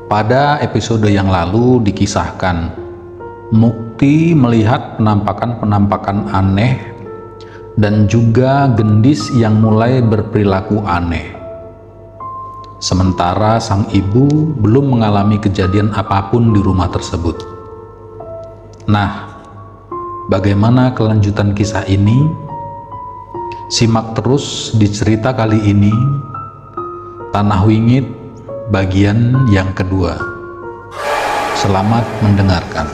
Pada episode yang lalu dikisahkan, Mukti melihat penampakan-penampakan aneh dan juga gendis yang mulai berperilaku aneh. Sementara sang ibu belum mengalami kejadian apapun di rumah tersebut. Nah, bagaimana kelanjutan kisah ini? Simak terus di cerita kali ini, Tanah Wingit bagian yang kedua. Selamat mendengarkan.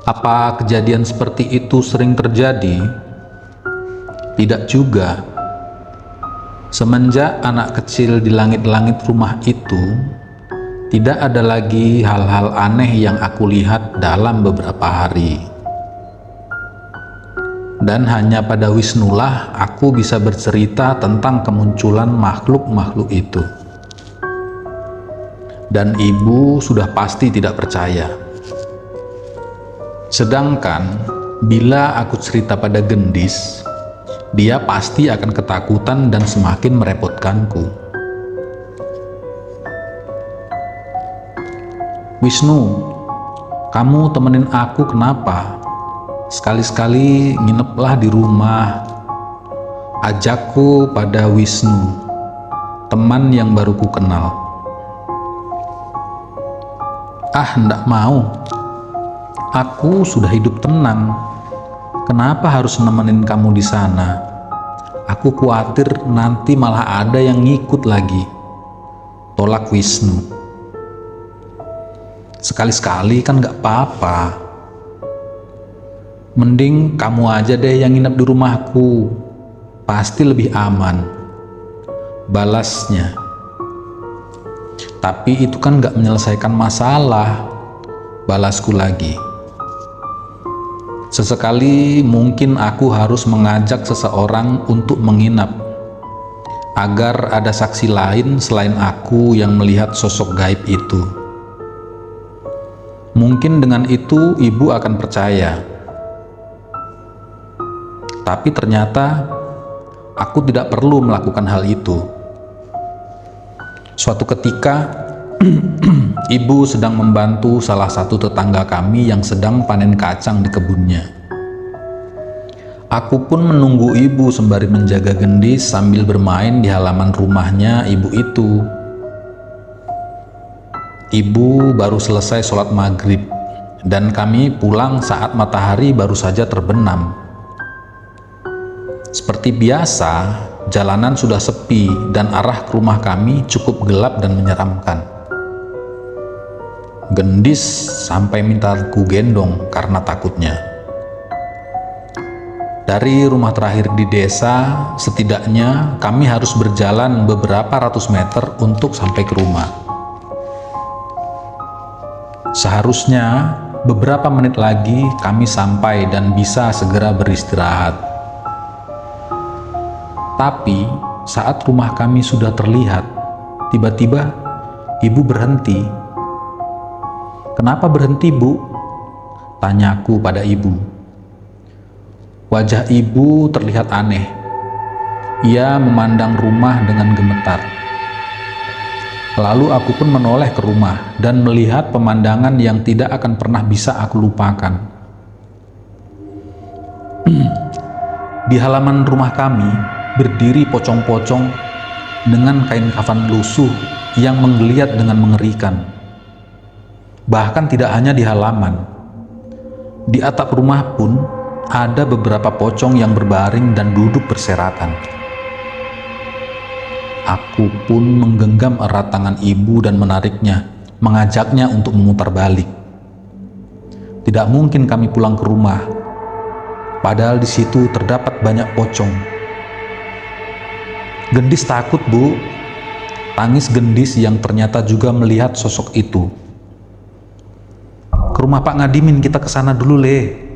Apa kejadian seperti itu sering terjadi? Tidak juga. Semenjak anak kecil di langit-langit rumah itu, tidak ada lagi hal-hal aneh yang aku lihat dalam beberapa hari. Dan hanya pada Wisnulah aku bisa bercerita tentang kemunculan makhluk-makhluk itu. Dan ibu sudah pasti tidak percaya. Sedangkan bila aku cerita pada gendis, dia pasti akan ketakutan dan semakin merepotkanku. Wisnu, kamu temenin aku kenapa? Sekali-sekali ngineplah di rumah. Ajakku pada Wisnu, teman yang baru ku kenal. Ah, ndak mau. Aku sudah hidup tenang. Kenapa harus nemenin kamu di sana? Aku khawatir nanti malah ada yang ngikut lagi. Tolak Wisnu. Sekali-sekali kan gak apa-apa. Mending kamu aja deh yang nginep di rumahku. Pasti lebih aman. Balasnya. Tapi itu kan gak menyelesaikan masalah. Balasku lagi. Sesekali mungkin aku harus mengajak seseorang untuk menginap. Agar ada saksi lain selain aku yang melihat sosok gaib itu. Mungkin dengan itu ibu akan percaya. Tapi ternyata aku tidak perlu melakukan hal itu. Suatu ketika, ibu sedang membantu salah satu tetangga kami yang sedang panen kacang di kebunnya. Aku pun menunggu ibu sembari menjaga gendis sambil bermain di halaman rumahnya ibu itu. Ibu baru selesai sholat maghrib dan kami pulang saat matahari baru saja terbenam. Seperti biasa, jalanan sudah sepi dan arah ke rumah kami cukup gelap dan menyeramkan. Gendis sampai minta ku gendong karena takutnya. Dari rumah terakhir di desa, setidaknya kami harus berjalan beberapa ratus meter untuk sampai ke rumah. Seharusnya beberapa menit lagi kami sampai dan bisa segera beristirahat. Tapi saat rumah kami sudah terlihat, tiba-tiba ibu berhenti. Kenapa berhenti, Bu? Tanyaku pada ibu. Wajah ibu terlihat aneh. Ia memandang rumah dengan gemetar. Lalu aku pun menoleh ke rumah dan melihat pemandangan yang tidak akan pernah bisa aku lupakan. Di halaman rumah kami berdiri pocong-pocong dengan kain kafan lusuh yang menggeliat dengan mengerikan. Bahkan tidak hanya di halaman, di atap rumah pun ada beberapa pocong yang berbaring dan duduk berserakan. Aku pun menggenggam erat tangan ibu dan menariknya, mengajaknya untuk memutar balik. Tidak mungkin kami pulang ke rumah, padahal di situ terdapat banyak pocong. Gendis takut, Bu. Tangis gendis yang ternyata juga melihat sosok itu. Ke rumah Pak Ngadimin, kita ke sana dulu, Le.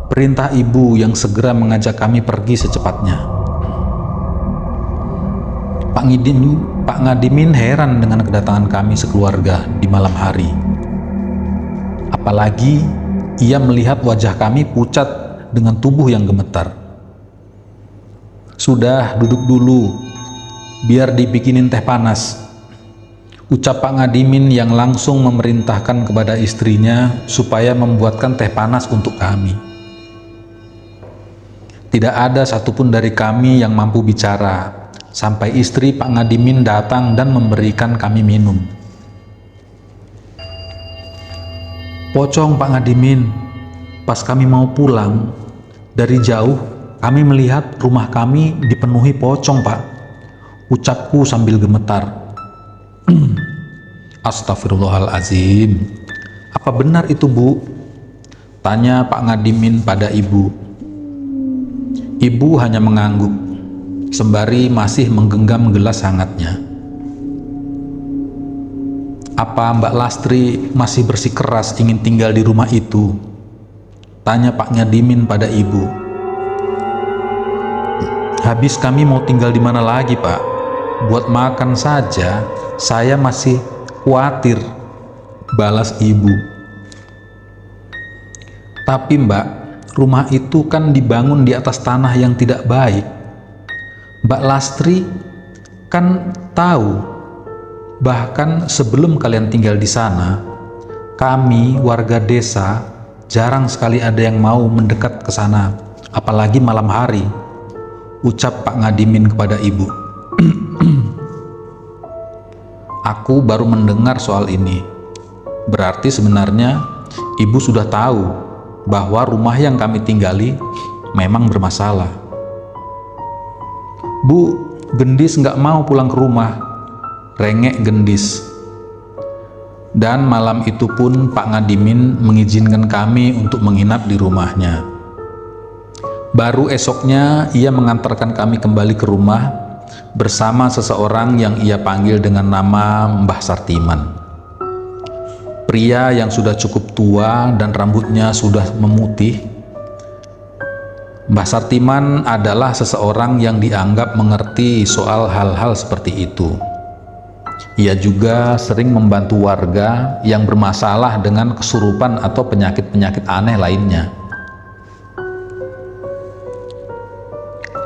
Perintah ibu yang segera mengajak kami pergi secepatnya. Pak Ngadimin heran dengan kedatangan kami sekeluarga di malam hari. Apalagi ia melihat wajah kami pucat dengan tubuh yang gemetar. Sudah, duduk dulu. biar dibikinin teh panas, ucap Pak Ngadimin yang langsung memerintahkan kepada istrinya supaya membuatkan teh panas untuk kami. Tidak ada satupun dari kami yang mampu bicara sampai istri Pak Ngadimin datang dan memberikan kami minum. Pocong Pak Ngadimin, pas kami mau pulang, dari jauh kami melihat rumah kami dipenuhi pocong, Pak. Ucapku sambil gemetar. Astagfirullahalazim. Apa benar itu, Bu? Tanya Pak Ngadimin pada ibu. Ibu hanya mengangguk, sembari masih menggenggam gelas hangatnya. Apa Mbak Lastri masih bersikeras ingin tinggal di rumah itu? Tanya Pak Ngadimin pada ibu. Habis kami mau tinggal di mana lagi, Pak? Buat makan saja, saya masih khawatir, balas ibu. Tapi Mbak, rumah itu kan dibangun di atas tanah yang tidak baik. Mbak Lastri kan tahu. Bahkan sebelum kalian tinggal di sana, kami warga desa jarang sekali ada yang mau mendekat ke sana, apalagi malam hari, ucap Pak Ngadimin kepada ibu. Aku baru mendengar soal ini. Berarti sebenarnya ibu sudah tahu bahwa rumah yang kami tinggali memang bermasalah. Bu, Gendis nggak mau pulang ke rumah, rengek Gendis. Dan malam itu pun Pak Ngadimin mengizinkan kami untuk menginap di rumahnya. Baru esoknya ia mengantarkan kami kembali ke rumah bersama seseorang yang ia panggil dengan nama Mbah Sartiman. Pria yang sudah cukup tua dan rambutnya sudah memutih. Mbah Sartiman adalah seseorang yang dianggap mengerti soal hal-hal seperti itu. Ia juga sering membantu warga yang bermasalah dengan kesurupan atau penyakit-penyakit aneh lainnya.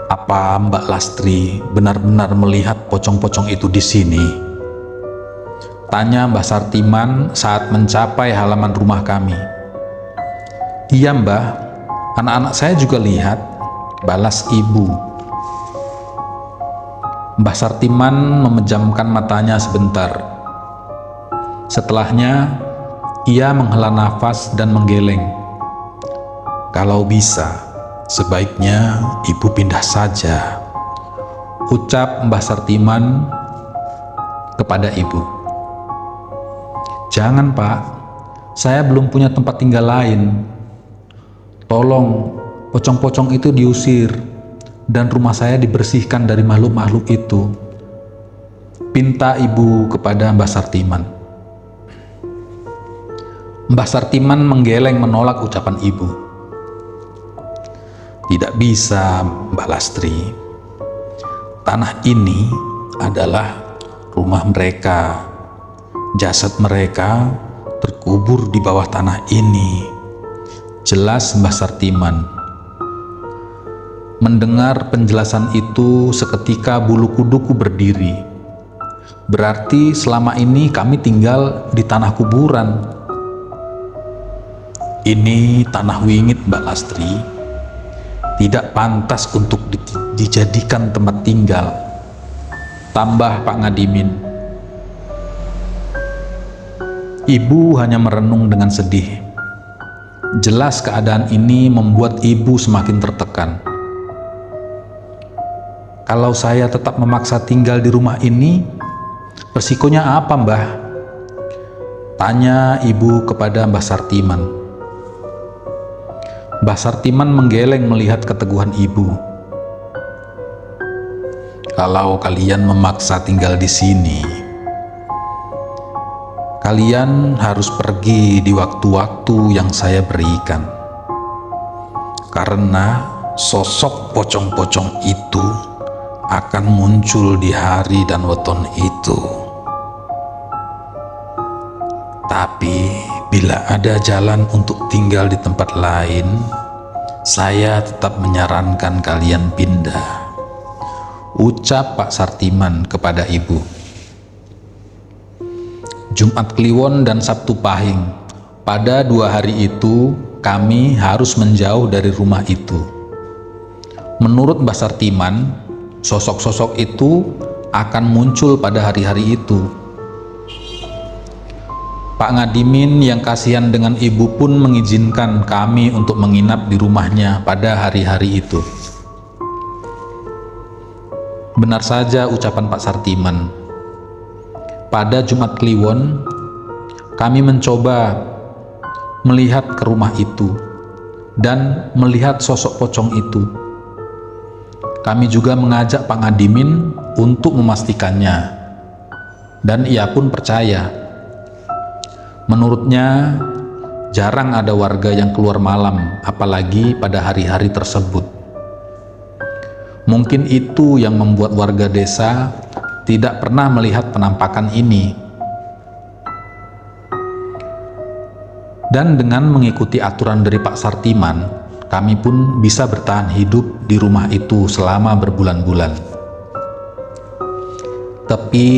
Apa Mbak Lastri benar-benar melihat pocong-pocong itu di sini? Tanya Mbah Sartiman saat mencapai halaman rumah kami. Iya Mbah, anak-anak saya juga lihat, balas ibu. Mbah Sartiman memejamkan matanya sebentar. Setelahnya, ia menghela nafas dan menggeleng. Kalau bisa, sebaiknya ibu pindah saja, ucap Mbah Sartiman kepada ibu. Jangan Pak, saya belum punya tempat tinggal lain. Tolong, pocong-pocong itu diusir dan rumah saya dibersihkan dari makhluk-makhluk itu, pinta ibu kepada Mbah Sartiman. Mbah Sartiman menggeleng menolak ucapan ibu. Tidak bisa Mbak Lastri, tanah ini adalah rumah mereka. Jasad mereka terkubur di bawah tanah ini, jelas Mbah Sartiman. Mendengar penjelasan itu, seketika bulu kuduku berdiri. Berarti selama ini kami tinggal di tanah kuburan. Ini tanah wingit Mbak Lastri, tidak pantas untuk dijadikan tempat tinggal, tambah Pak Ngadimin. Ibu hanya merenung dengan sedih. Jelas keadaan ini membuat ibu semakin tertekan. Kalau saya tetap memaksa tinggal di rumah ini, resikonya apa Mbah? Tanya ibu kepada Mbah Sartiman. Mbah Sartiman menggeleng melihat keteguhan ibu. Kalau kalian memaksa tinggal di sini, kalian harus pergi di waktu-waktu yang saya berikan. Karena sosok pocong-pocong itu akan muncul di hari dan weton itu. Tapi bila ada jalan untuk tinggal di tempat lain, saya tetap menyarankan kalian pindah. ucap Pak Sartiman kepada ibu. Jumat Kliwon dan Sabtu Pahing, pada 2 hari itu kami harus menjauh dari rumah itu. Menurut Mbah Sartiman, sosok-sosok itu akan muncul pada hari-hari itu. Pak Ngadimin yang kasihan dengan ibu pun mengizinkan kami untuk menginap di rumahnya pada hari-hari itu. Benar saja ucapan Pak Sartiman. Pada Jumat Kliwon, kami mencoba melihat ke rumah itu dan melihat sosok pocong itu. Kami juga mengajak Pak Ngadimin untuk memastikannya, dan ia pun percaya. Menurutnya, jarang ada warga yang keluar malam, apalagi pada hari-hari tersebut. Mungkin itu yang membuat warga desa tidak pernah melihat penampakan ini. Dan dengan mengikuti aturan dari Pak Sartiman, kami pun bisa bertahan hidup di rumah itu selama berbulan-bulan. Tapi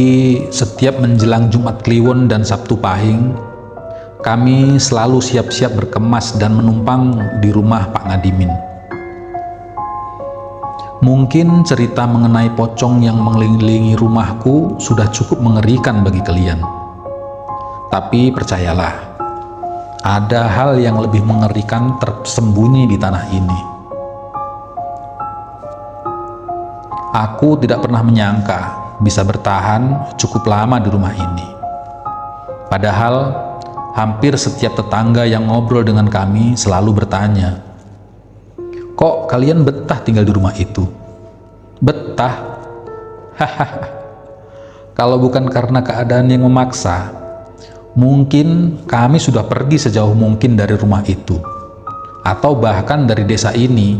setiap menjelang Jumat Kliwon dan Sabtu Pahing, kami selalu siap-siap berkemas dan menumpang di rumah Pak Ngadimin. Mungkin cerita mengenai pocong yang mengelilingi rumahku sudah cukup mengerikan bagi kalian. Tapi percayalah, ada hal yang lebih mengerikan tersembunyi di tanah ini. Aku tidak pernah menyangka bisa bertahan cukup lama di rumah ini. Padahal hampir setiap tetangga yang ngobrol dengan kami selalu bertanya, "Kok kalian betah tinggal di rumah itu?" Betah? Hahaha. Kalau bukan karena keadaan yang memaksa, mungkin kami sudah pergi sejauh mungkin dari rumah itu, atau bahkan dari desa ini.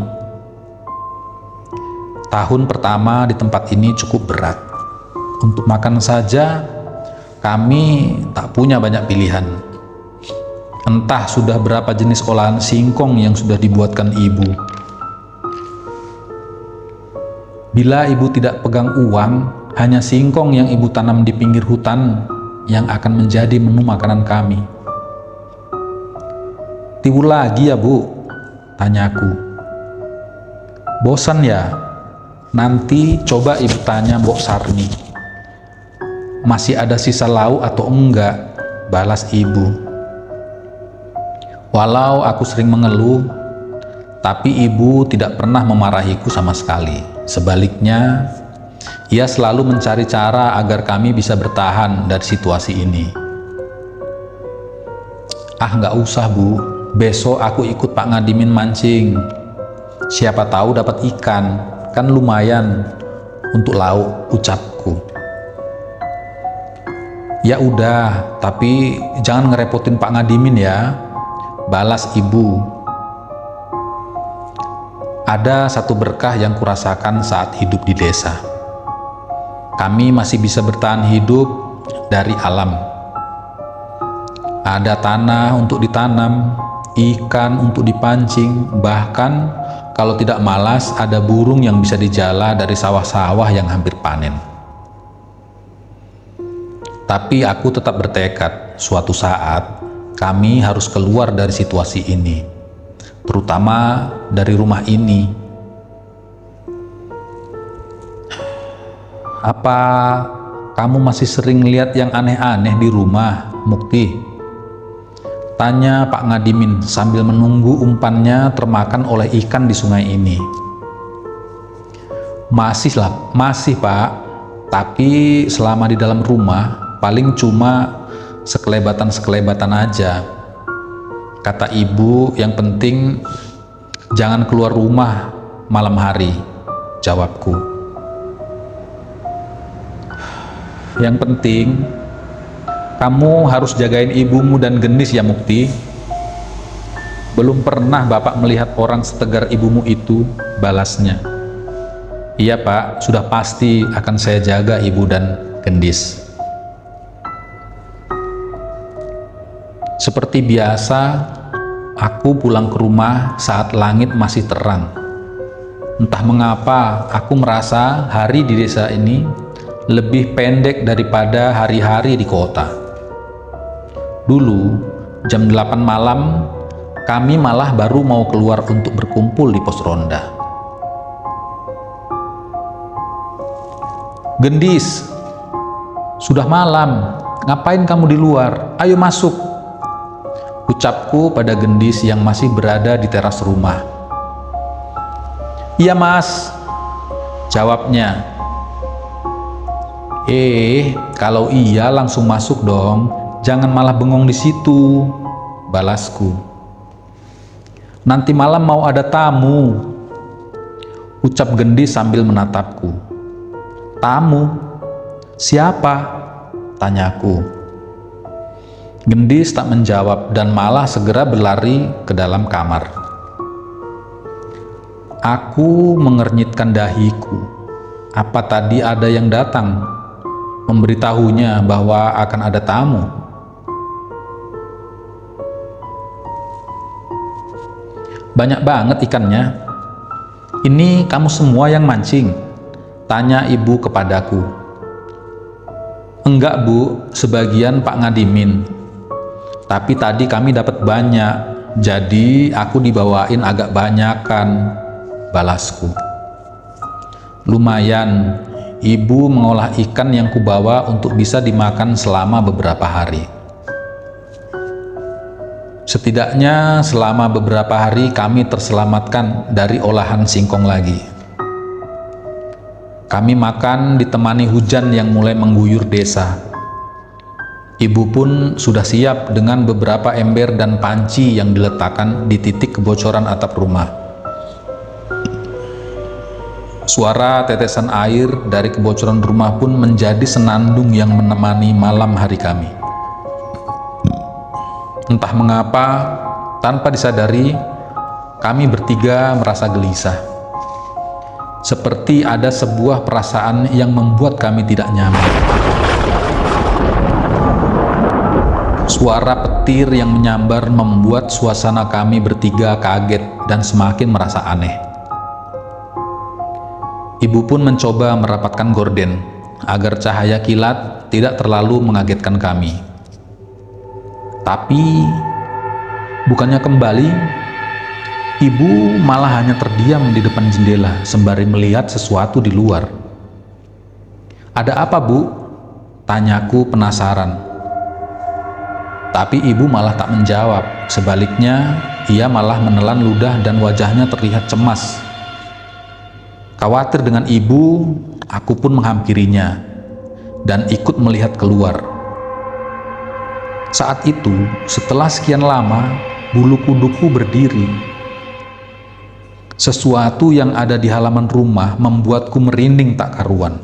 Tahun pertama di tempat ini cukup berat. Untuk makan saja, kami tak punya banyak pilihan. Entah sudah berapa jenis olahan singkong yang sudah dibuatkan ibu. Bila ibu tidak pegang uang, hanya singkong yang ibu tanam di pinggir hutan yang akan menjadi menu makanan kami. "Tiwul lagi ya, Bu?" tanyaku. "Bosan ya? Nanti coba ibu tanya Mbok Sarni. Masih ada sisa lauk atau enggak?" balas ibu. Walau aku sering mengeluh, tapi ibu tidak pernah memarahiku sama sekali. Sebaliknya, ia selalu mencari cara agar kami bisa bertahan dari situasi ini. "Ah, nggak usah, Bu. Besok aku ikut Pak Ngadimin mancing. Siapa tahu dapat ikan, kan lumayan untuk lauk," ucapku. "Ya udah, tapi jangan ngerepotin Pak Ngadimin ya," balas ibu. Ada satu berkah yang kurasakan saat hidup di desa. Kami masih bisa bertahan hidup dari alam. Ada tanah untuk ditanam, ikan untuk dipancing, bahkan kalau tidak malas ada burung yang bisa dijala dari sawah-sawah yang hampir panen. Tapi aku tetap bertekad, suatu saat kami harus keluar dari situasi ini, terutama dari rumah ini. "Apa kamu masih sering lihat yang aneh-aneh di rumah, Mukti?" tanya Pak Ngadimin sambil menunggu umpannya termakan oleh ikan di sungai ini. Masih Pak, tapi selama di dalam rumah paling cuma sekelebatan-sekelebatan aja," kata ibu. "Yang penting jangan keluar rumah malam hari," jawabku. "Yang penting kamu harus jagain ibumu dan gendis ya, Mukti. Belum pernah Bapak melihat orang setegar ibumu itu," balasnya. "Iya Pak, sudah pasti akan saya jaga ibu dan gendis." Seperti biasa, aku pulang ke rumah saat langit masih terang. Entah mengapa aku merasa hari di desa ini lebih pendek daripada hari-hari di kota. Dulu, jam 8 malam, kami malah baru mau keluar untuk berkumpul di pos ronda. "Gendis, sudah malam, ngapain kamu di luar? Ayo masuk," ucapku pada Gendis yang masih berada di teras rumah. "Iya mas," jawabnya. Kalau iya langsung masuk dong, jangan malah bengong di situ," balasku. "Nanti malam mau ada tamu," ucap Gendis sambil menatapku. "Tamu? Siapa?" tanyaku. Gendis tak menjawab dan malah segera berlari ke dalam kamar. Aku mengernyitkan dahiku. Apa tadi ada yang datang memberitahunya bahwa akan ada tamu? "Banyak banget ikannya. Ini kamu semua yang mancing?" tanya ibu kepadaku. "Enggak bu, sebagian Pak Ngadimin. Tapi tadi kami dapat banyak, jadi aku dibawain agak banyakan," balasku. "Lumayan, ibu mengolah ikan yang kubawa untuk bisa dimakan selama beberapa hari." Setidaknya selama beberapa hari kami terselamatkan dari olahan singkong lagi. Kami makan ditemani hujan yang mulai mengguyur desa. Ibu pun sudah siap dengan beberapa ember dan panci yang diletakkan di titik kebocoran atap rumah. Suara tetesan air dari kebocoran rumah pun menjadi senandung yang menemani malam hari kami. Entah mengapa, tanpa disadari, kami bertiga merasa gelisah. Seperti ada sebuah perasaan yang membuat kami tidak nyaman. Suara petir yang menyambar membuat suasana kami bertiga kaget dan semakin merasa aneh. Ibu pun mencoba merapatkan gorden agar cahaya kilat tidak terlalu mengagetkan kami. Tapi bukannya kembali, ibu malah hanya terdiam di depan jendela sembari melihat sesuatu di luar. "Ada apa bu?" tanyaku penasaran. Tapi ibu malah tak menjawab. Sebaliknya, ia malah menelan ludah dan wajahnya terlihat cemas. Khawatir dengan ibu, aku pun menghampirinya dan ikut melihat keluar. Saat itu, setelah sekian lama, bulu kuduku berdiri. Sesuatu yang ada di halaman rumah membuatku merinding tak karuan.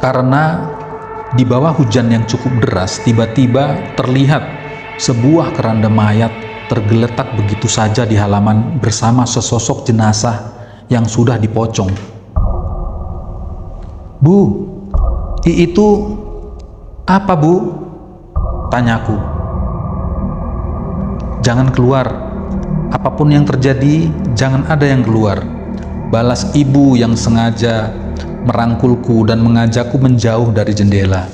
Karena di bawah hujan yang cukup deras, tiba-tiba terlihat sebuah keranda mayat tergeletak begitu saja di halaman bersama sesosok jenazah yang sudah dipocong. "Bu, itu apa bu?" tanyaku. "Jangan keluar, apapun yang terjadi jangan ada yang keluar," balas ibu yang sengaja merangkulku dan mengajakku menjauh dari jendela.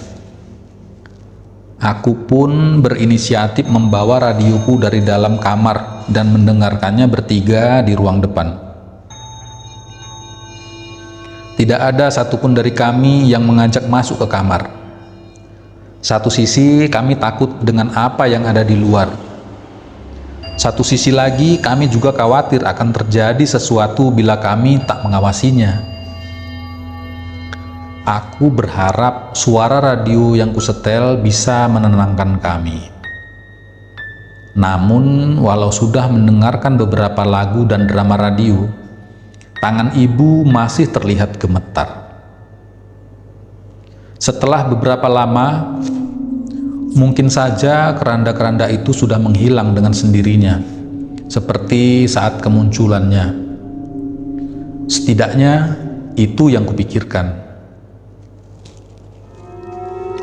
Aku pun berinisiatif membawa radioku dari dalam kamar dan mendengarkannya bertiga di ruang depan. Tidak ada satupun dari kami yang mengajak masuk ke kamar. Satu sisi kami takut dengan apa yang ada di luar. Satu sisi lagi kami juga khawatir akan terjadi sesuatu bila kami tak mengawasinya. Aku berharap suara radio yang kusetel bisa menenangkan kami. Namun, walau sudah mendengarkan beberapa lagu dan drama radio, tangan ibu masih terlihat gemetar. Setelah beberapa lama, mungkin saja keranda-keranda itu sudah menghilang dengan sendirinya, seperti saat kemunculannya. Setidaknya, itu yang kupikirkan.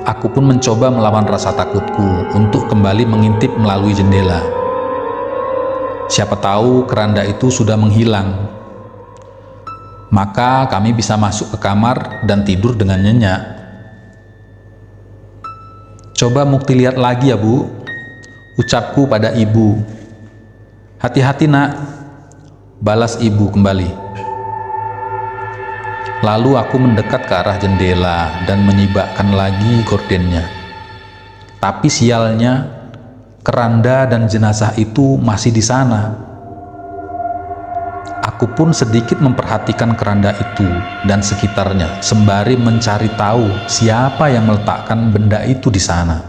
Aku pun mencoba melawan rasa takutku untuk kembali mengintip melalui jendela. Siapa tahu keranda itu sudah menghilang. Maka kami bisa masuk ke kamar dan tidur dengan nyenyak. Coba Mukti lihat lagi ya Bu, ucapku pada ibu. Hati-hati nak, balas ibu kembali. Lalu aku mendekat ke arah jendela dan menyibakkan lagi gordennya. Tapi sialnya, keranda dan jenazah itu masih di sana. Aku pun sedikit memperhatikan keranda itu dan sekitarnya, sembari mencari tahu siapa yang meletakkan benda itu di sana.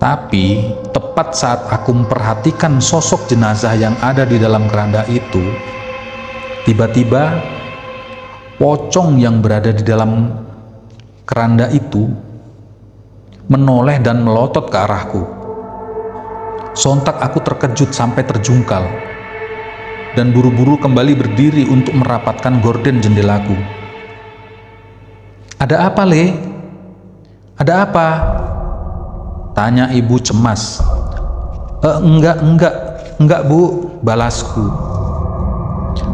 Tapi, tepat saat aku memperhatikan sosok jenazah yang ada di dalam keranda itu, tiba-tiba pocong yang berada di dalam keranda itu menoleh dan melotot ke arahku. Sontak aku terkejut sampai terjungkal dan buru-buru kembali berdiri untuk merapatkan gorden jendelaku. Ada apa, Le? Ada apa? Tanya ibu cemas. Enggak Bu, balasku.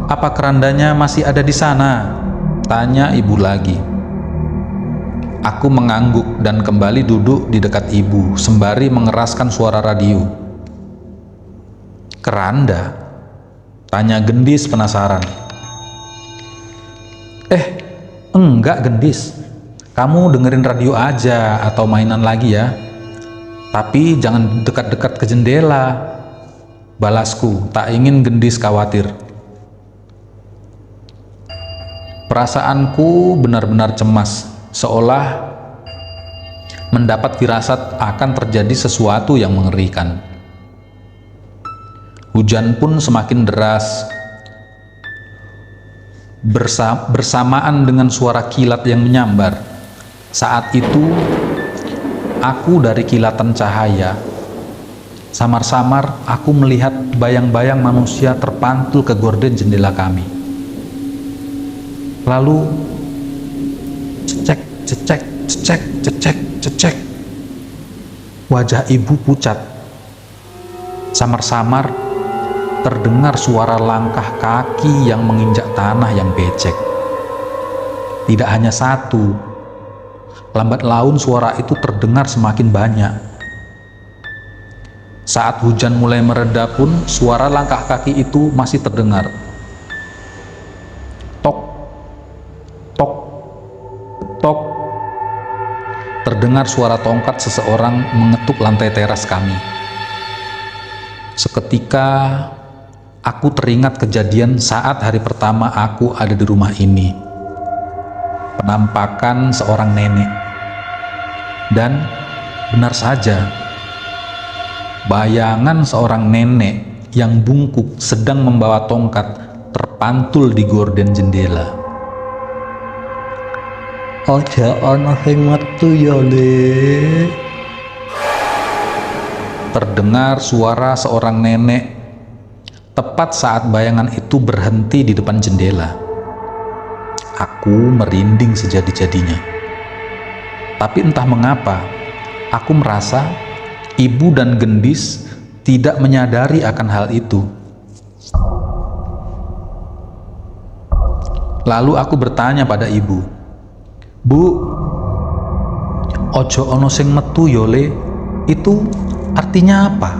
Apa kerandanya masih ada di sana? Tanya ibu lagi. Aku mengangguk dan kembali duduk di dekat ibu sembari mengeraskan suara radio. Keranda? Tanya Gendis penasaran. Enggak Gendis. Kamu dengerin radio aja atau mainan lagi ya. Tapi jangan dekat-dekat ke jendela. Balasku, tak ingin Gendis khawatir. Perasaanku benar-benar cemas, seolah mendapat firasat akan terjadi sesuatu yang mengerikan. Hujan pun semakin deras, bersamaan dengan suara kilat yang menyambar. Saat itu, aku dari kilatan cahaya, samar-samar aku melihat bayang-bayang manusia terpantul ke gorden jendela kami. Lalu, cecek. Wajah ibu pucat. Samar-samar terdengar suara langkah kaki yang menginjak tanah yang becek. Tidak hanya satu, lambat laun suara itu terdengar semakin banyak. Saat hujan mulai mereda pun, suara langkah kaki itu masih terdengar. Tok, tok, tok. Terdengar suara tongkat seseorang mengetuk lantai teras kami. Seketika aku teringat kejadian saat hari pertama aku ada di rumah ini. Penampakan seorang nenek. Dan benar saja, bayangan seorang nenek yang bungkuk sedang membawa tongkat terpantul di gorden jendela. Aja ana sing metu ya, Le. Terdengar suara seorang nenek tepat saat bayangan itu berhenti di depan jendela. Aku merinding sejadi-jadinya. Tapi entah mengapa, aku merasa ibu dan Gendis tidak menyadari akan hal itu. Lalu aku bertanya pada ibu, Bu, ojo ono sing metu yo Le, itu artinya apa?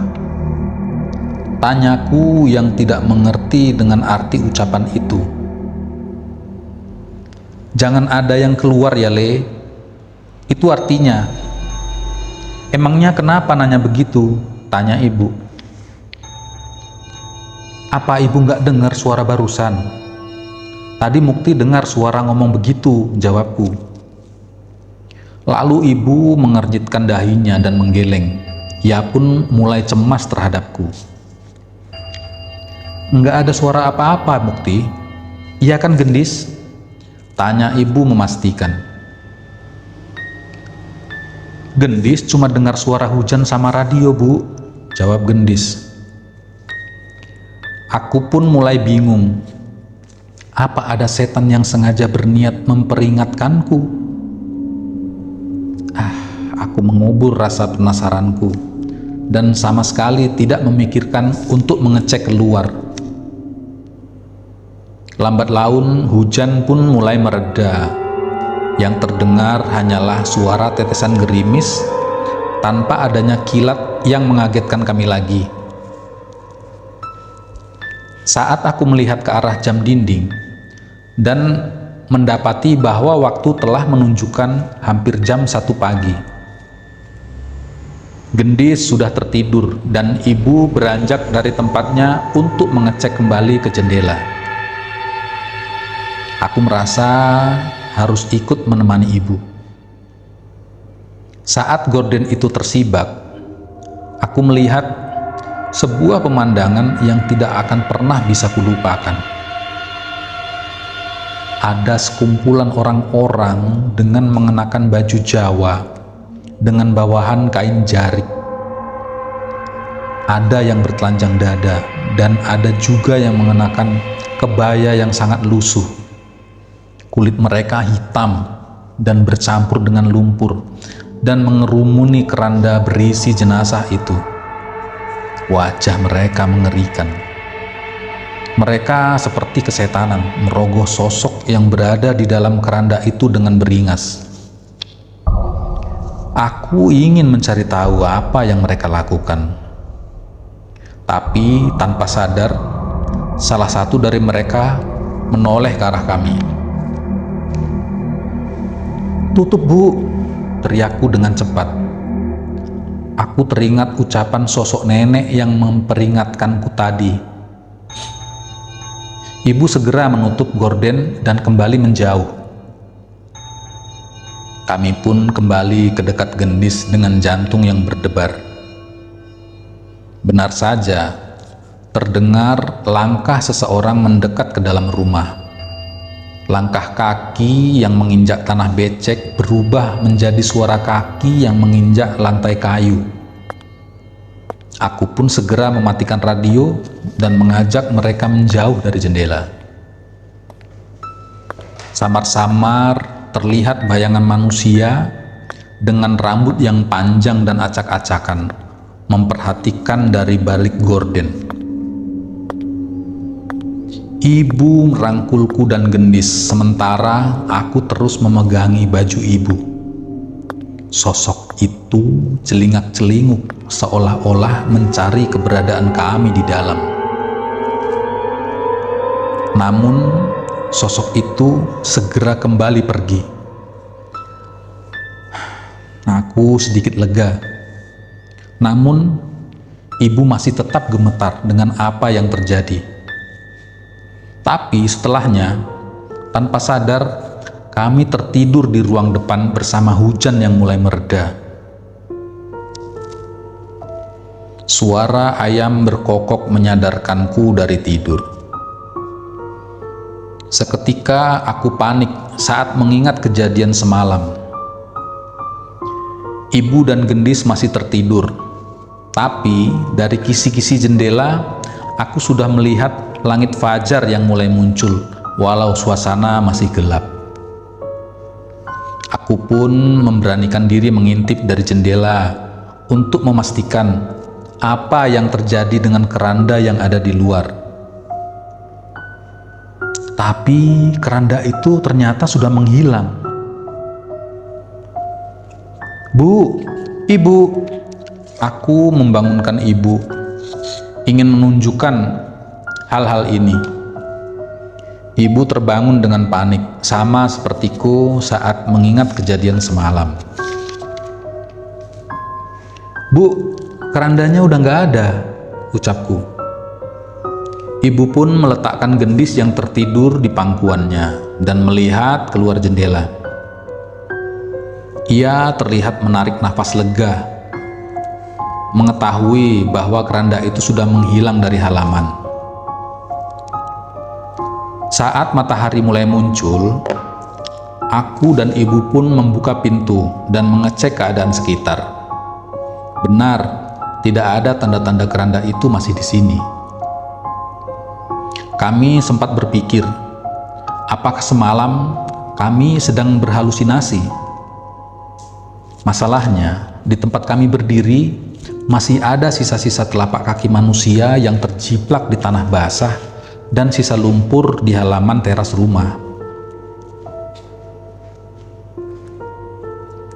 Tanyaku yang tidak mengerti dengan arti ucapan itu. Jangan ada yang keluar ya Le, itu artinya. Emangnya kenapa nanya begitu? Tanya ibu. Apa ibu nggak dengar suara barusan? Tadi Mukti dengar suara ngomong begitu, jawabku. Lalu ibu mengernyitkan dahinya dan menggeleng. Ia pun mulai cemas terhadapku. Enggak ada suara apa-apa, Mukti. Iya kan Gendis? Tanya ibu memastikan. Gendis cuma dengar suara hujan sama radio, Bu. Jawab Gendis. Aku pun mulai bingung. Apa ada setan yang sengaja berniat memperingatkanku? Aku mengubur rasa penasaranku. dan sama sekali tidak memikirkan untuk mengecek keluar. Lambat laun hujan pun mulai mereda. Yang terdengar hanyalah suara tetesan gerimis tanpa adanya kilat yang mengagetkan kami lagi. Saat aku melihat ke arah jam dinding dan mendapati bahwa waktu telah menunjukkan hampir jam 1 pagi. Gendis sudah tertidur dan ibu beranjak dari tempatnya untuk mengecek kembali ke jendela. Aku merasa harus ikut menemani ibu. Saat gorden itu tersibak, aku melihat sebuah pemandangan yang tidak akan pernah bisa kulupakan. Ada sekumpulan orang-orang dengan mengenakan baju Jawa dengan bawahan kain jarik. Ada yang bertelanjang dada dan ada juga yang mengenakan kebaya yang sangat lusuh. Kulit mereka hitam dan bercampur dengan lumpur dan mengerumuni keranda berisi jenazah itu. Wajah mereka mengerikan. Mereka seperti kesetanan merogoh sosok yang berada di dalam keranda itu dengan beringas. Aku ingin mencari tahu apa yang mereka lakukan. Tapi tanpa sadar, salah satu dari mereka menoleh ke arah kami. "Tutup, Bu!" teriakku dengan cepat. Aku teringat ucapan sosok nenek yang memperingatkanku tadi. Ibu segera menutup gorden dan kembali menjauh. Kami pun kembali ke dekat Gendis dengan jantung yang berdebar. Benar saja, terdengar langkah seseorang mendekat ke dalam rumah. Langkah kaki yang menginjak tanah becek berubah menjadi suara kaki yang menginjak lantai kayu. Aku pun segera mematikan radio dan mengajak mereka menjauh dari jendela. Samar-samar terlihat bayangan manusia dengan rambut yang panjang dan acak-acakan memperhatikan dari balik gorden. Ibu merangkulku dan Gendis, sementara aku terus memegangi baju ibu. Sosok itu celingak-celinguk seolah-olah mencari keberadaan kami di dalam. Namun, sosok itu segera kembali pergi. Aku sedikit lega. Namun, ibu masih tetap gemetar dengan apa yang terjadi. Tapi setelahnya, tanpa sadar, kami tertidur di ruang depan bersama hujan yang mulai mereda. Suara ayam berkokok menyadarkanku dari tidur. Seketika aku panik saat mengingat kejadian semalam. Ibu dan Gendis masih tertidur, tapi dari kisi-kisi jendela, aku sudah melihat langit fajar yang mulai muncul, walau suasana masih gelap. Aku pun memberanikan diri mengintip dari jendela untuk memastikan apa yang terjadi dengan keranda yang ada di luar. Tapi keranda itu ternyata sudah menghilang. "Bu, Ibu!" Aku membangunkan ibu, ingin menunjukkan hal-hal ini. Ibu terbangun dengan panik, sama sepertiku saat mengingat kejadian semalam. "Bu, kerandanya udah nggak ada," ucapku. Ibu pun meletakkan Gendis yang tertidur di pangkuannya dan melihat keluar jendela. Ia terlihat menarik nafas lega, mengetahui bahwa keranda itu sudah menghilang dari halaman. Saat matahari mulai muncul, aku dan ibu pun membuka pintu dan mengecek keadaan sekitar. Benar, tidak ada tanda-tanda keranda itu masih di sini. Kami sempat berpikir, apakah semalam kami sedang berhalusinasi? Masalahnya, di tempat kami berdiri masih ada sisa-sisa telapak kaki manusia yang terjiplak di tanah basah dan sisa lumpur di halaman teras rumah.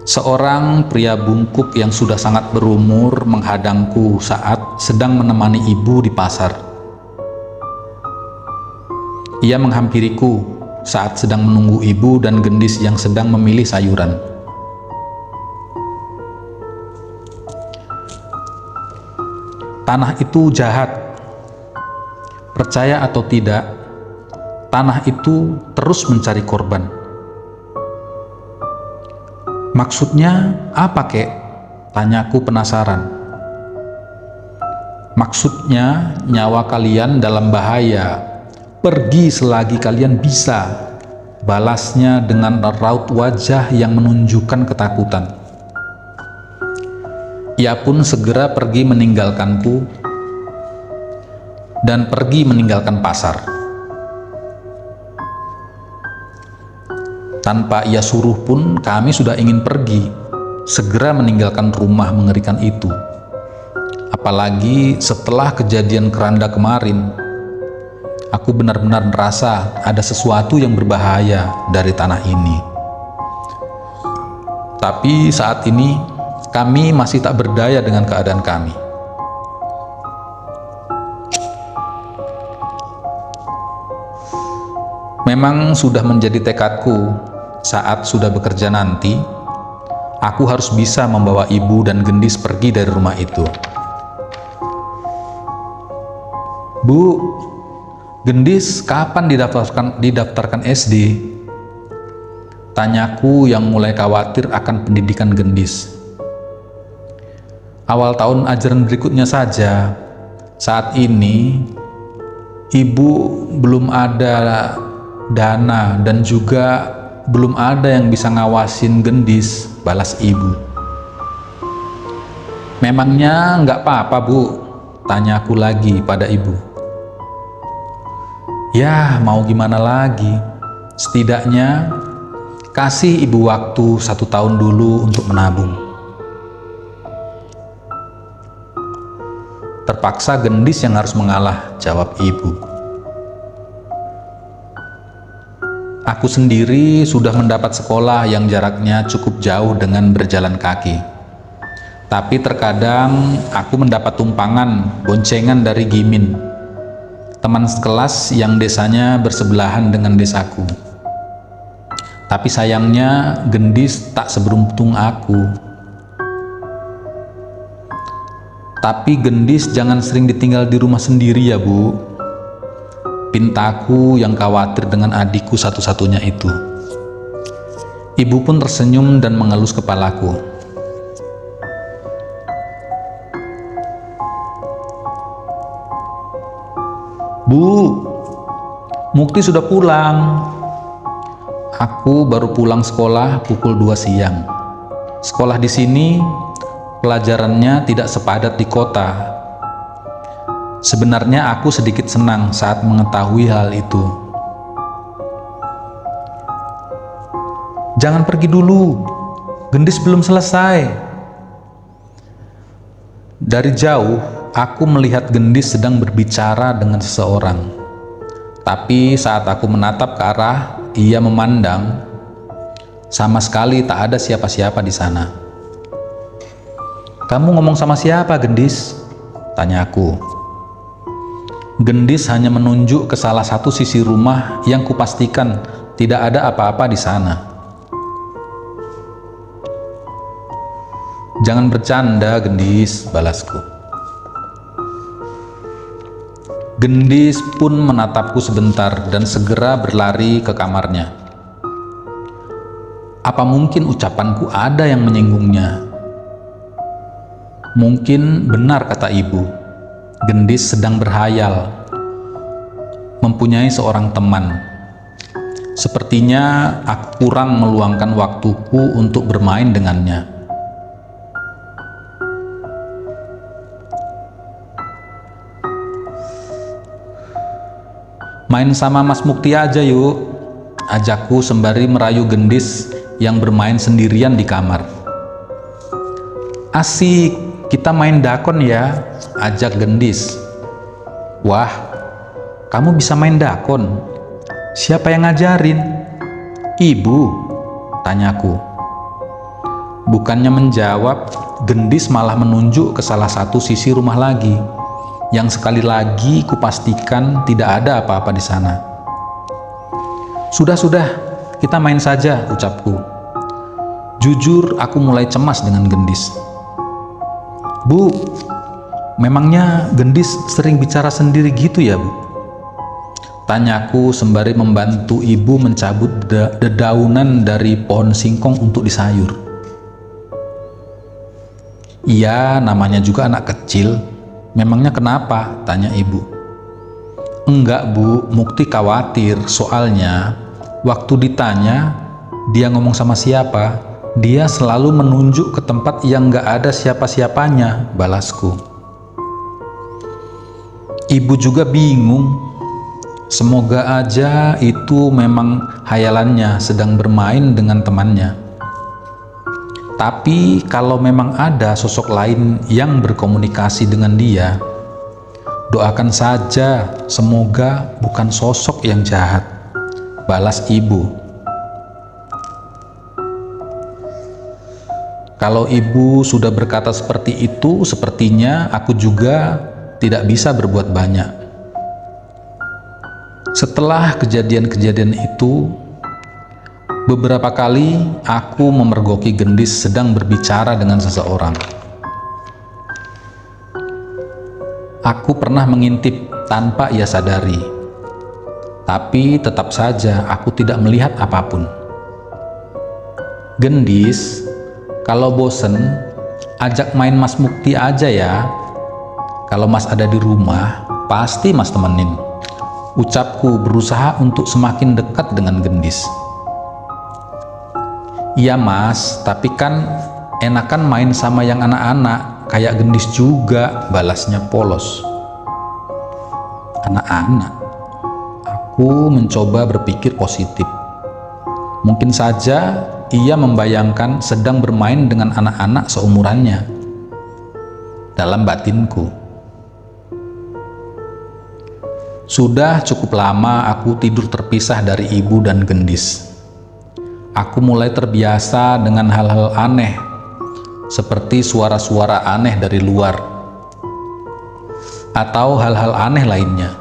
Seorang pria bungkuk yang sudah sangat berumur menghadangku saat sedang menemani ibu di pasar. Ia menghampiriku saat sedang menunggu ibu dan gendis yang sedang memilih sayuran. Tanah itu jahat. Percaya atau tidak, tanah itu terus mencari korban. Maksudnya apa, kek? Tanyaku penasaran. Maksudnya nyawa kalian dalam bahaya. Pergi selagi kalian bisa. Balasnya dengan raut wajah yang menunjukkan ketakutan. Ia pun segera pergi meninggalkanku dan pergi meninggalkan pasar. Tanpa ia suruh pun kami sudah ingin pergi, segera meninggalkan rumah mengerikan itu. Apalagi setelah kejadian keranda kemarin, aku benar-benar merasa ada sesuatu yang berbahaya dari tanah ini. Tapi saat ini kami masih tak berdaya dengan keadaan kami. Memang sudah menjadi tekadku, saat sudah bekerja nanti, aku harus bisa membawa ibu dan gendis pergi dari rumah itu. Bu, gendis kapan didaftarkan SD? Tanyaku yang mulai khawatir akan pendidikan gendis. Awal tahun ajaran berikutnya saja. Saat ini ibu belum ada dana dan juga belum ada yang bisa ngawasin gendis, balas ibu. Memangnya nggak apa-apa, Bu? Tanyaku lagi pada ibu. Ya, mau gimana lagi? Setidaknya kasih ibu waktu 1 tahun dulu untuk menabung. Terpaksa gendis yang harus mengalah, jawab ibu. Aku sendiri sudah mendapat sekolah yang jaraknya cukup jauh dengan berjalan kaki. Tapi terkadang aku mendapat tumpangan, boncengan dari Gimin, teman sekelas yang desanya bersebelahan dengan desaku. Tapi sayangnya gendis tak seberuntung aku. Tapi gendis jangan sering ditinggal di rumah sendiri ya, Bu. Pintaku yang khawatir dengan adikku satu-satunya itu. Ibu pun tersenyum dan mengelus kepalaku. Bu, Mukti sudah pulang. Aku baru pulang sekolah pukul 2 siang. Sekolah di sini pelajarannya tidak sepadat di kota. Sebenarnya aku sedikit senang saat mengetahui hal itu. Jangan pergi dulu, gendis belum selesai. Dari jauh, aku melihat gendis sedang berbicara dengan seseorang. Tapi saat aku menatap ke arah ia memandang, sama sekali tak ada siapa-siapa di sana. Kamu ngomong sama siapa, gendis? Tanyaku. Gendis hanya menunjuk ke salah satu sisi rumah yang kupastikan tidak ada apa-apa di sana. Jangan bercanda, gendis, balasku. Gendis pun menatapku sebentar dan segera berlari ke kamarnya. Apa mungkin ucapanku ada yang menyinggungnya? Mungkin benar kata ibu, gendis sedang berhayal, mempunyai seorang teman. Sepertinya aku kurang meluangkan waktuku untuk bermain dengannya. Main sama Mas Mukti aja yuk, ajakku sembari merayu gendis yang bermain sendirian di kamar. Asik, kita main dakon ya, ajak Gendis. Wah, kamu bisa main dakon? Siapa yang ngajarin? Ibu, tanyaku. Bukannya menjawab, Gendis malah menunjuk ke salah satu sisi rumah lagi, yang sekali lagi kupastikan tidak ada apa-apa di sana. Sudah, kita main saja, ucapku. Jujur, aku mulai cemas dengan Gendis. Bu, memangnya Gendis sering bicara sendiri gitu ya, Bu? Tanyaku sembari membantu ibu mencabut dedaunan dari pohon singkong untuk disayur. Iya, namanya juga anak kecil. Memangnya kenapa? Tanya ibu. Enggak, Bu, Mukti khawatir. Soalnya, waktu ditanya, dia ngomong sama siapa, dia selalu menunjuk ke tempat yang enggak ada siapa-siapanya, balasku. Ibu juga bingung. Semoga aja itu memang hayalannya sedang bermain dengan temannya. Tapi kalau memang ada sosok lain yang berkomunikasi dengan dia, doakan saja semoga bukan sosok yang jahat, balas ibu. Kalau ibu sudah berkata seperti itu, sepertinya aku juga tidak bisa berbuat banyak. Setelah kejadian-kejadian itu, beberapa kali aku memergoki Gendis sedang berbicara dengan seseorang. Aku pernah mengintip tanpa ia sadari, tapi tetap saja aku tidak melihat apapun. Gendis, kalau bosen, ajak main Mas Mukti aja ya. Kalau Mas ada di rumah, pasti Mas temenin. Ucapku berusaha untuk semakin dekat dengan Gendis. Iya Mas, tapi kan enakan main sama yang anak-anak, kayak Gendis juga, balasnya polos. Anak-anak? Aku mencoba berpikir positif. Mungkin saja ia membayangkan sedang bermain dengan anak-anak seumurannya. Dalam batinku. Sudah cukup lama aku tidur terpisah dari ibu dan Gendis. Aku mulai terbiasa dengan hal-hal aneh, seperti suara-suara aneh dari luar, atau hal-hal aneh lainnya.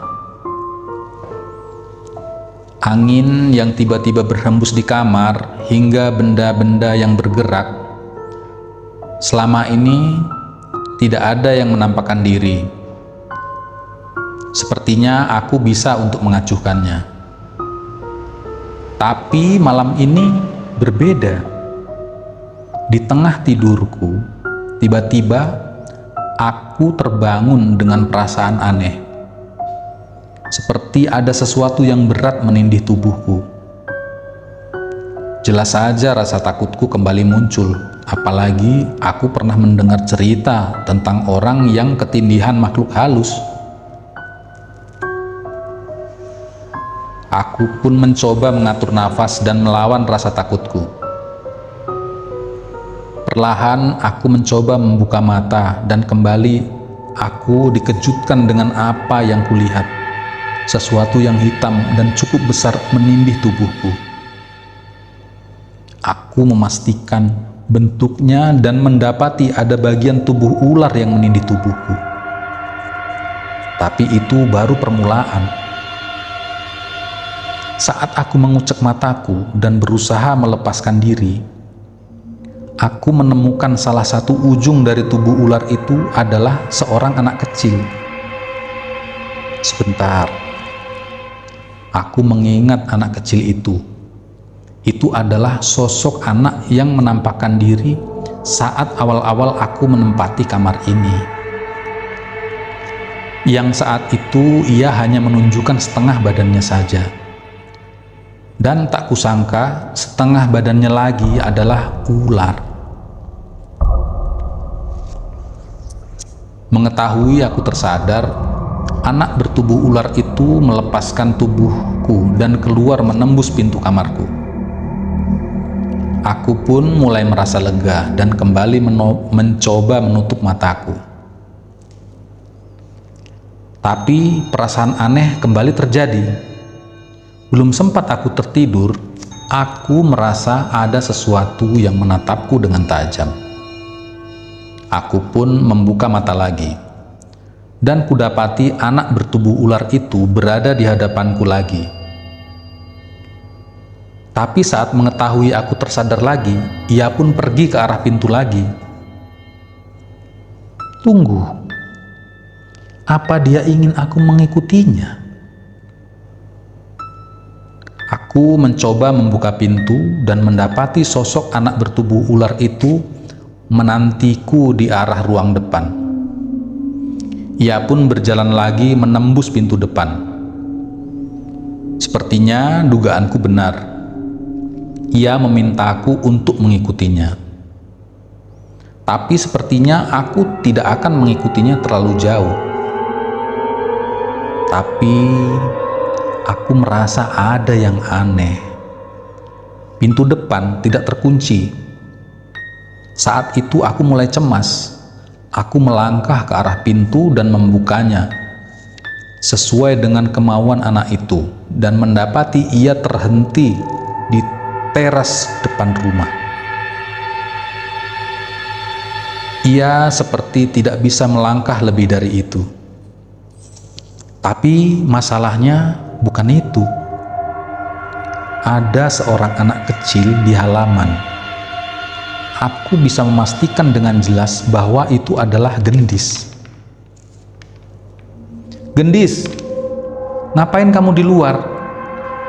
Angin yang tiba-tiba berhembus di kamar, hingga benda-benda yang bergerak. Selama ini, tidak ada yang menampakkan diri. Sepertinya aku bisa untuk mengacuhkannya. Tapi malam ini berbeda. Di tengah tidurku, tiba-tiba aku terbangun dengan perasaan aneh. Seperti ada sesuatu yang berat menindih tubuhku. Jelas saja rasa takutku kembali muncul, apalagi aku pernah mendengar cerita tentang orang yang ketindihan makhluk halus. Aku pun mencoba mengatur nafas dan melawan rasa takutku. Perlahan aku mencoba membuka mata dan kembali aku dikejutkan dengan apa yang kulihat. Sesuatu yang hitam dan cukup besar menindih tubuhku. Aku memastikan bentuknya dan mendapati ada bagian tubuh ular yang menindih tubuhku. Tapi itu baru permulaan. Saat aku mengucek mataku dan berusaha melepaskan diri, aku menemukan salah satu ujung dari tubuh ular itu adalah seorang anak kecil. Sebentar, aku mengingat anak kecil itu. Itu adalah sosok anak yang menampakkan diri saat awal-awal aku menempati kamar ini. Yang saat itu ia hanya menunjukkan setengah badannya saja. Dan tak kusangka setengah badannya lagi adalah ular. Mengetahui aku tersadar, anak bertubuh ular itu melepaskan tubuhku dan keluar menembus pintu kamarku. Aku pun mulai merasa lega dan kembali mencoba menutup mataku. Tapi perasaan aneh kembali terjadi. Belum sempat aku tertidur, aku merasa ada sesuatu yang menatapku dengan tajam. Aku pun membuka mata lagi, dan kudapati anak bertubuh ular itu berada di hadapanku lagi. Tapi saat mengetahui aku tersadar lagi, ia pun pergi ke arah pintu lagi. Tunggu, apa dia ingin aku mengikutinya? Aku mencoba membuka pintu dan mendapati sosok anak bertubuh ular itu menantiku di arah ruang depan. Ia pun berjalan lagi menembus pintu depan. Sepertinya dugaanku benar. Ia memintaku untuk mengikutinya. Tapi sepertinya aku tidak akan mengikutinya terlalu jauh. Tapi aku merasa ada yang aneh. Pintu depan tidak terkunci. Saat itu aku mulai cemas. Aku melangkah ke arah pintu dan membukanya sesuai dengan kemauan anak itu, dan mendapati ia terhenti di teras depan rumah. Ia seperti tidak bisa melangkah lebih dari itu. Tapi masalahnya bukan itu. Ada seorang anak kecil di halaman. Aku bisa memastikan dengan jelas bahwa itu adalah Gendis. Gendis, ngapain kamu di luar?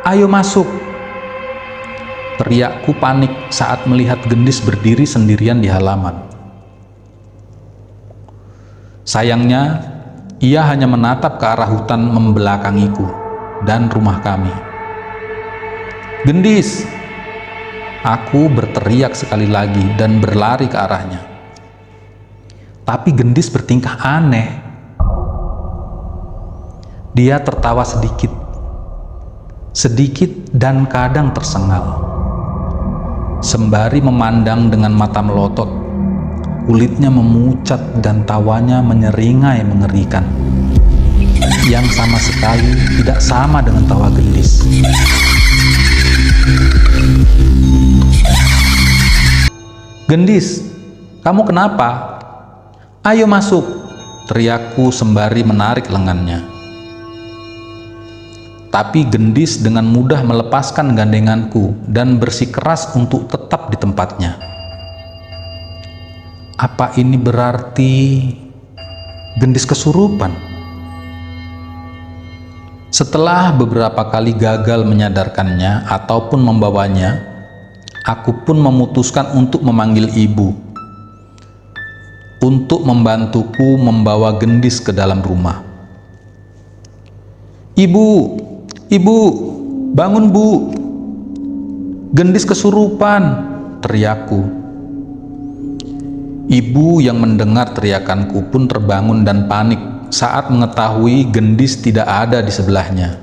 Ayo masuk. Teriakku panik saat melihat Gendis berdiri sendirian di halaman. Sayangnya, ia hanya menatap ke arah hutan membelakangiku dan rumah kami. Gendis! Aku berteriak sekali lagi dan berlari ke arahnya. Tapi Gendis bertingkah aneh. Dia tertawa sedikit dan kadang tersengal. Sembari memandang dengan mata melotot, kulitnya memucat dan tawanya menyeringai mengerikan, yang sama sekali tidak sama dengan tawa Gendis. Gendis, kamu kenapa? Ayo masuk, teriakku sembari menarik lengannya. Tapi Gendis dengan mudah melepaskan gandenganku dan bersikeras untuk tetap di tempatnya. Apa ini berarti Gendis kesurupan? Setelah beberapa kali gagal menyadarkannya ataupun membawanya, aku pun memutuskan untuk memanggil ibu untuk membantuku membawa Gendis ke dalam rumah. Ibu, bangun bu, Gendis kesurupan, teriakku. Ibu yang mendengar teriakanku pun terbangun dan panik saat mengetahui Gendis tidak ada di sebelahnya.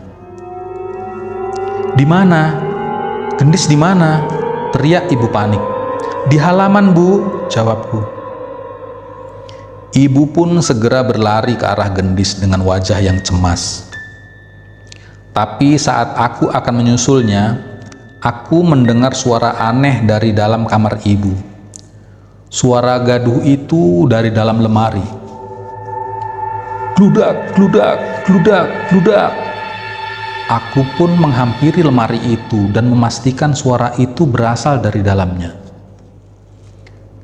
Di mana? Gendis di mana? Teriak ibu panik. Di halaman bu, jawabku. Ibu pun segera berlari ke arah Gendis dengan wajah yang cemas. Tapi saat aku akan menyusulnya, aku mendengar suara aneh dari dalam kamar ibu. Suara gaduh itu dari dalam lemari. Gludak, gludak, gludak, gludak. Aku pun menghampiri lemari itu dan memastikan suara itu berasal dari dalamnya.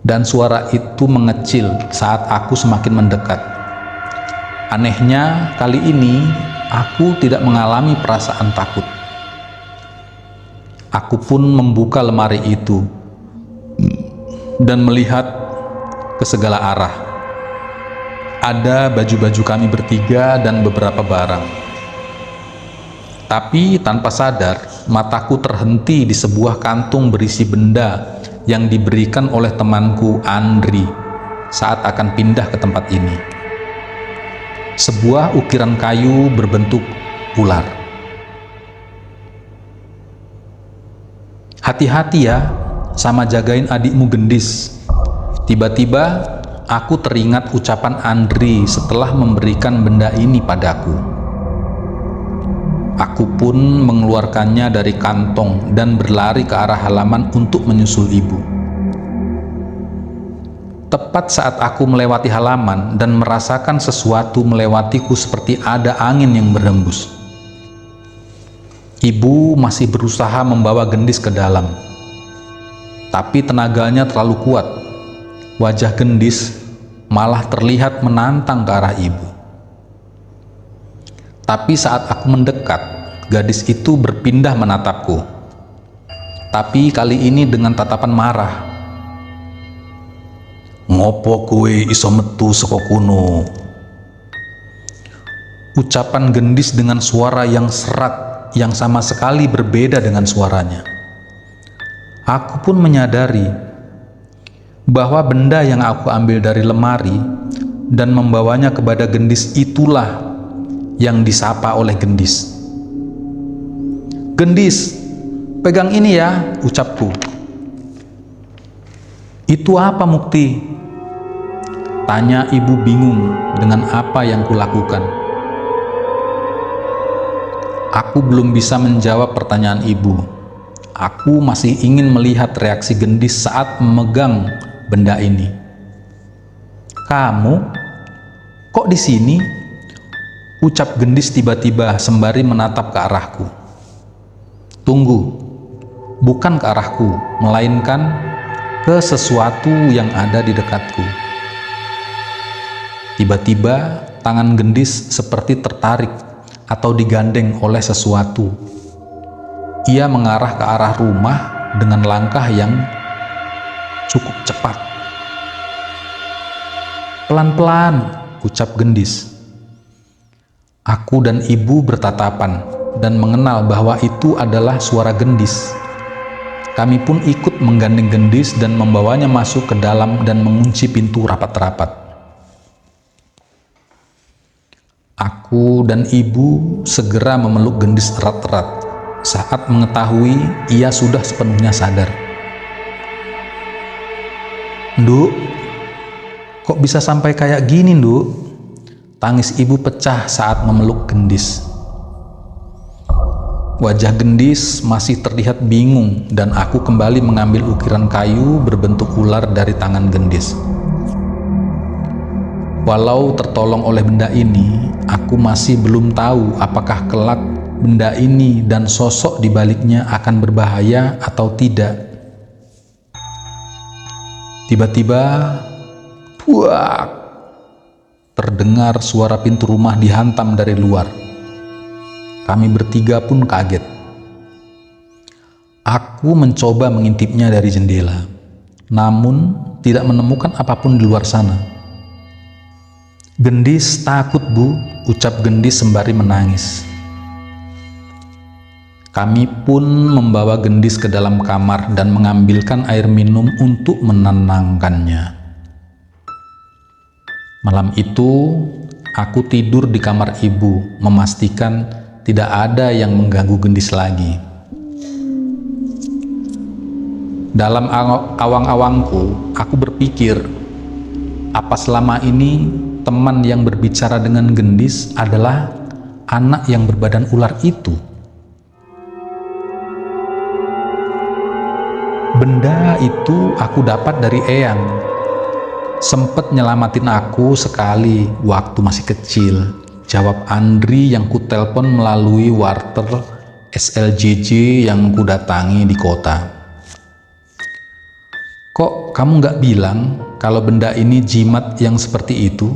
Dan suara itu mengecil saat aku semakin mendekat. Anehnya, kali ini aku tidak mengalami perasaan takut. Aku pun membuka lemari itu dan melihat ke segala arah. Ada baju-baju kami bertiga dan beberapa barang. Tapi tanpa sadar, mataku terhenti di sebuah kantung berisi benda yang diberikan oleh temanku Andri saat akan pindah ke tempat ini. Sebuah ukiran kayu berbentuk ular. Hati-hati ya, sama jagain adikmu gendis. Tiba-tiba aku teringat ucapan Andri setelah memberikan benda ini padaku. Aku pun mengeluarkannya dari kantong dan berlari ke arah halaman untuk menyusul ibu. Tepat saat aku melewati halaman dan merasakan sesuatu melewatiku seperti ada angin yang berhembus. Ibu masih berusaha membawa gendis ke dalam, tapi tenaganya terlalu kuat. Wajah gendis malah terlihat menantang ke arah ibu. Tapi saat aku mendekat, gadis itu berpindah menatapku. Tapi kali ini dengan tatapan marah. "Ngopo kowe iso metu saka kono?" Ucapan gendis dengan suara yang serak yang sama sekali berbeda dengan suaranya. Aku pun menyadari bahwa benda yang aku ambil dari lemari dan membawanya kepada gendis itulah yang disapa oleh gendis. "Gendis, pegang ini ya," ucapku. "Itu apa, Mukti?" tanya ibu bingung dengan apa yang kulakukan. Aku belum bisa menjawab pertanyaan ibu. Aku masih ingin melihat reaksi gendis saat memegang benda ini. "Kamu kok di sini?" ucap gendis tiba-tiba sembari menatap ke arahku. "Tunggu, bukan ke arahku, melainkan ke sesuatu yang ada di dekatku." Tiba-tiba tangan gendis seperti tertarik atau digandeng oleh sesuatu. Ia mengarah ke arah rumah dengan langkah yang cukup cepat. "Pelan-pelan," ucap gendis. Aku dan ibu bertatapan dan mengenal bahwa itu adalah suara gendis. Kami pun ikut menggandeng gendis dan membawanya masuk ke dalam dan mengunci pintu rapat-rapat. Aku dan ibu segera memeluk gendis erat-erat saat mengetahui ia sudah sepenuhnya sadar. "Nduk, kok bisa sampai kayak gini, Nduk?" tangis ibu pecah saat memeluk gendis. Wajah gendis masih terlihat bingung dan aku kembali mengambil ukiran kayu berbentuk ular dari tangan gendis. Walau tertolong oleh benda ini, aku masih belum tahu apakah kelak benda ini dan sosok di baliknya akan berbahaya atau tidak. Tiba-tiba, buak, terdengar suara pintu rumah dihantam dari luar. Kami bertiga pun kaget. Aku mencoba mengintipnya dari jendela, namun tidak menemukan apapun di luar sana. "Gendis takut, Bu," ucap gendis sembari menangis. Kami pun membawa gendis ke dalam kamar dan mengambilkan air minum untuk menenangkannya. Malam itu, aku tidur di kamar ibu, memastikan tidak ada yang mengganggu gendis lagi. Dalam awang-awangku, aku berpikir, apa selama ini teman yang berbicara dengan gendis adalah anak yang berbadan ular itu? Benda itu aku dapat dari Eyang. Sempet nyelamatin aku sekali waktu masih kecil, jawab Andri yang kutelpon melalui warter SLJJ yang kudatangi di kota. "Kok kamu nggak bilang kalau benda ini jimat yang seperti itu?"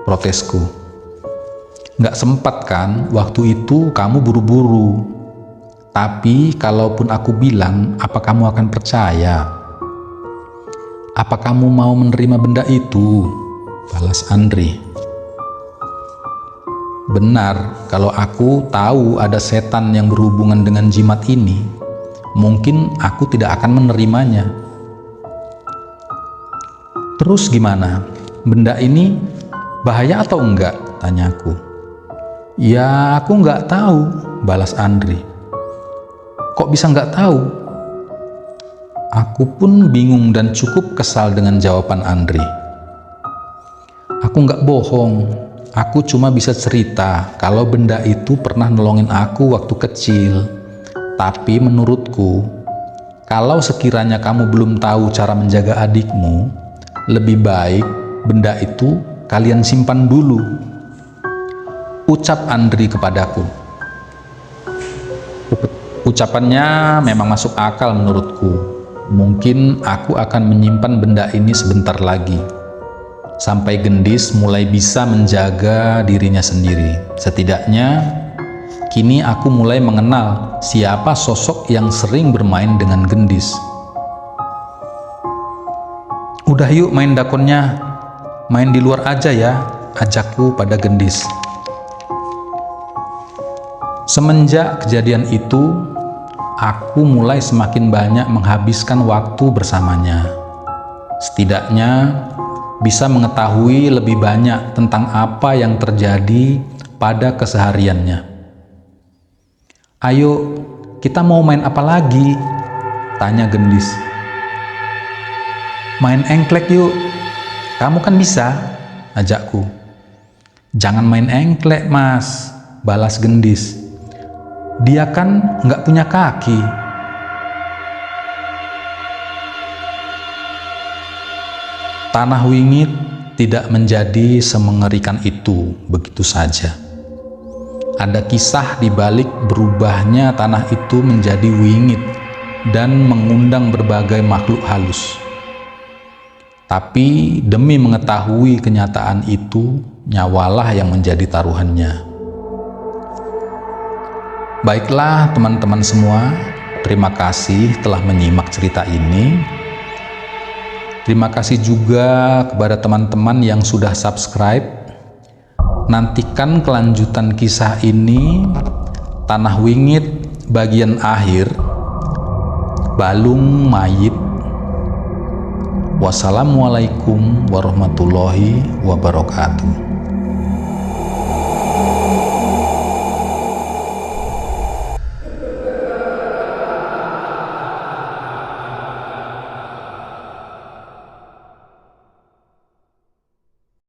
protesku. "Nggak sempat kan, waktu itu kamu buru-buru. Tapi kalaupun aku bilang, apa kamu akan percaya? Apa kamu mau menerima benda itu?" balas Andri. Benar, kalau aku tahu ada setan yang berhubungan dengan jimat ini, mungkin aku tidak akan menerimanya. "Terus gimana? Benda ini bahaya atau enggak?" tanyaku. "Ya, aku nggak tahu," balas Andri. "Kok bisa nggak tahu?" Aku pun bingung dan cukup kesal dengan jawaban Andri. Aku nggak bohong, aku cuma bisa cerita kalau benda itu pernah nolongin aku waktu kecil. Tapi menurutku, kalau sekiranya kamu belum tahu cara menjaga adikmu, lebih baik benda itu kalian simpan dulu, ucap Andri kepadaku. Ucapannya memang masuk akal menurutku. Mungkin aku akan menyimpan benda ini sebentar lagi, sampai Gendis mulai bisa menjaga dirinya sendiri. Setidaknya, kini aku mulai mengenal siapa sosok yang sering bermain dengan Gendis. Udah yuk main dakonnya, main di luar aja ya, ajakku pada Gendis. Semenjak kejadian itu, aku mulai semakin banyak menghabiskan waktu bersamanya. Setidaknya bisa mengetahui lebih banyak tentang apa yang terjadi pada kesehariannya. Ayo, kita mau main apa lagi? Tanya Gendis. Main engklek yuk, kamu kan bisa, ajakku. Jangan main engklek mas, balas Gendis. Dia kan nggak punya kaki. Tanah wingit tidak menjadi semengerikan itu begitu saja. Ada kisah di balik berubahnya tanah itu menjadi wingit dan mengundang berbagai makhluk halus. Tapi demi mengetahui kenyataan itu, nyawalah yang menjadi taruhannya. Baiklah teman-teman semua, terima kasih telah menyimak cerita ini. Terima kasih juga kepada teman-teman yang sudah subscribe. Nantikan kelanjutan kisah ini, Tanah Wingit bagian akhir, Balung Mayit. Wassalamualaikum warahmatullahi wabarakatuh.